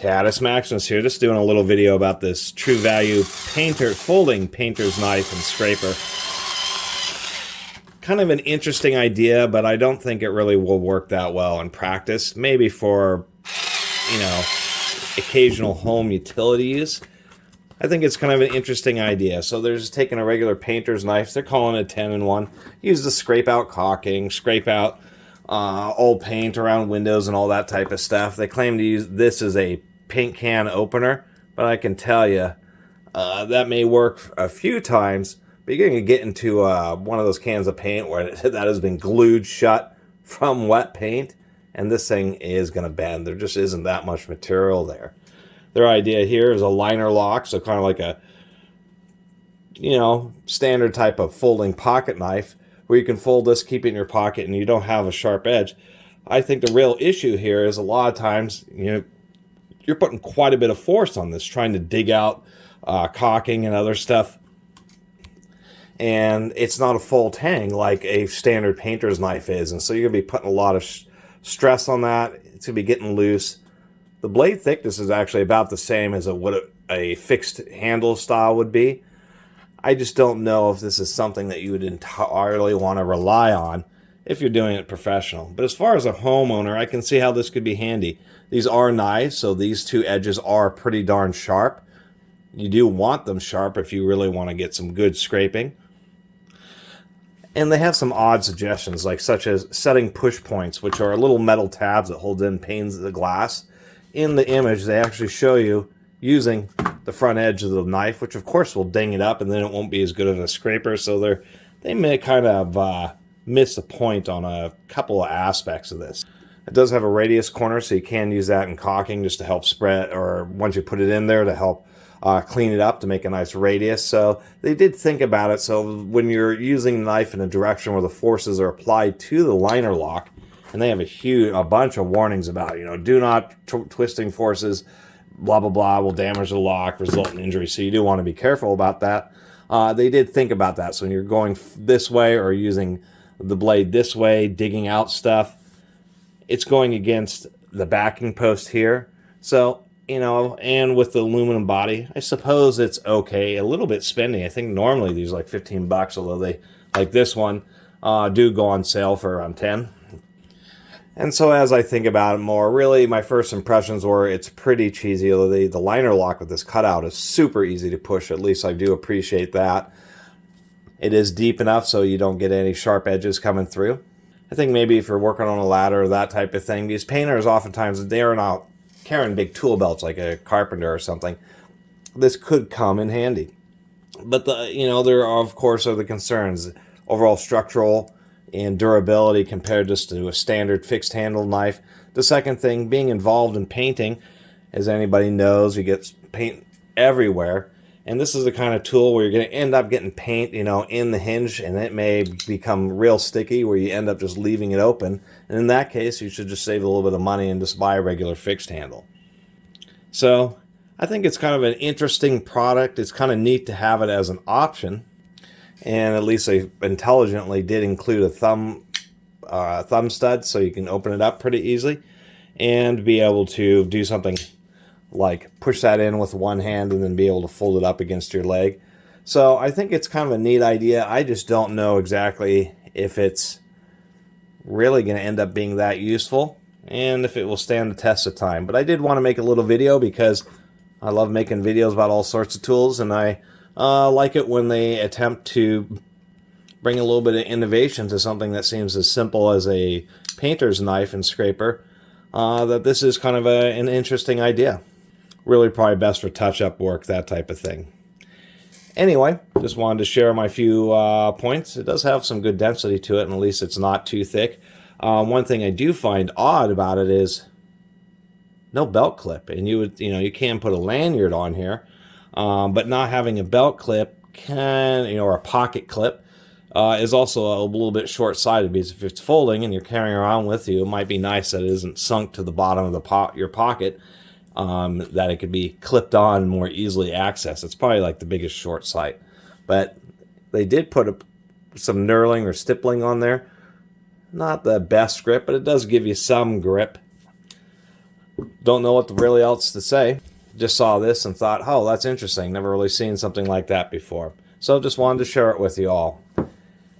Catus, Maximus here, just doing a little video about this True Value folding painter's knife and scraper. Kind of an interesting idea, but I don't think it really will work that well in practice. Maybe for, you know, occasional home utility use. I think it's kind of an interesting idea. So they're just taking a regular painter's knife. They're calling it 10-in-1. Use to scrape out caulking, scrape out old paint around windows and all that type of stuff. They claim to use this as a paint can opener, but I can tell you that may work a few times, but you're going to get into one of those cans of paint where that has been glued shut from wet paint, and this thing is going to bend. There just isn't that much material there. Their idea here is a liner lock, so kind of like a, you know, standard type of folding pocket knife, where you can fold this, keep it in your pocket, and you don't have a sharp edge. I think the real issue here is a lot of times, you know, you're putting quite a bit of force on this, trying to dig out caulking and other stuff. And it's not a full tang like a standard painter's knife is. And so you're going to be putting a lot of stress on that. It's going to be getting loose. The blade thickness is actually about the same as what a fixed handle style would be. I just don't know if this is something that you would entirely want to rely on if you're doing it professional. But as far as a homeowner, I can see how this could be handy. These are knives, so these two edges are pretty darn sharp. You do want them sharp if you really want to get some good scraping. And they have some odd suggestions, like such as setting push points, which are little metal tabs that hold in panes of the glass. In the image, they actually show you using the front edge of the knife, which of course will ding it up, and then it won't be as good of a scraper. So they may kind of miss a point on a couple of aspects of this. It does have a radius corner, so you can use that in caulking just to help spread, or once you put it in there to help clean it up to make a nice radius. So they did think about it. So when you're using the knife in a direction where the forces are applied to the liner lock, and they have a bunch of warnings about, you know, do not twisting forces, blah, blah, blah, will damage the lock, result in injury. So you do want to be careful about that. They did think about that. So when you're going this way or using the blade this way, digging out stuff, it's going against the backing post here. So, you know, and with the aluminum body, I suppose it's okay. A little bit spendy. I think normally these are like 15 bucks, although they, like this one, do go on sale for around 10. And so as I think about it more, really my first impressions were it's pretty cheesy. The liner lock with this cutout is super easy to push. At least I do appreciate that. It is deep enough so you don't get any sharp edges coming through. I think maybe if you're working on a ladder or that type of thing, these painters oftentimes, they are not carrying big tool belts like a carpenter or something. This could come in handy. But there are, of course, are the concerns. Overall structural and durability compared just to a standard fixed handle knife. The second thing, being involved in painting, as anybody knows, you get paint everywhere, and this is the kind of tool where you're going to end up getting paint, you know, in the hinge, and it may become real sticky where you end up just leaving it open. And in that case, you should just save a little bit of money and just buy a regular fixed handle. So I think it's kind of an interesting product. It's kind of neat to have it as an option. And at least they intelligently did include a thumb stud, so you can open it up pretty easily and be able to do something like push that in with one hand and then be able to fold it up against your leg. So I think it's kind of a neat idea. I just don't know exactly if it's really going to end up being that useful and if it will stand the test of time. But I did want to make a little video because I love making videos about all sorts of tools, and I like it when they attempt to bring a little bit of innovation to something that seems as simple as a painter's knife and scraper, that this is kind of an interesting idea. Really probably best for touch-up work, that type of thing. Anyway, just wanted to share my few points. It does have some good density to it, and at least it's not too thick. One thing I do find odd about it is no belt clip, and you can put a lanyard on here. But not having a belt clip or a pocket clip is also a little bit short-sighted, because if it's folding and you're carrying around with you, it might be nice that it isn't sunk to the bottom of your pocket, that it could be clipped on more easily accessed. It's probably like the biggest short sight. But they did put some knurling or stippling on there. Not the best grip, but it does give you some grip. Don't know what really else to say. Just saw this and thought, oh, that's interesting. Never really seen something like that before. So just wanted to share it with you all.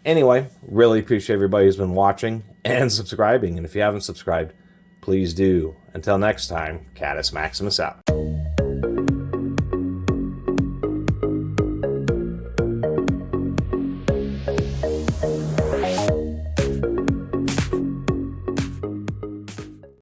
Anyway, really appreciate everybody who's been watching and subscribing. And if you haven't subscribed, please do. Until next time, Catus Maximus out.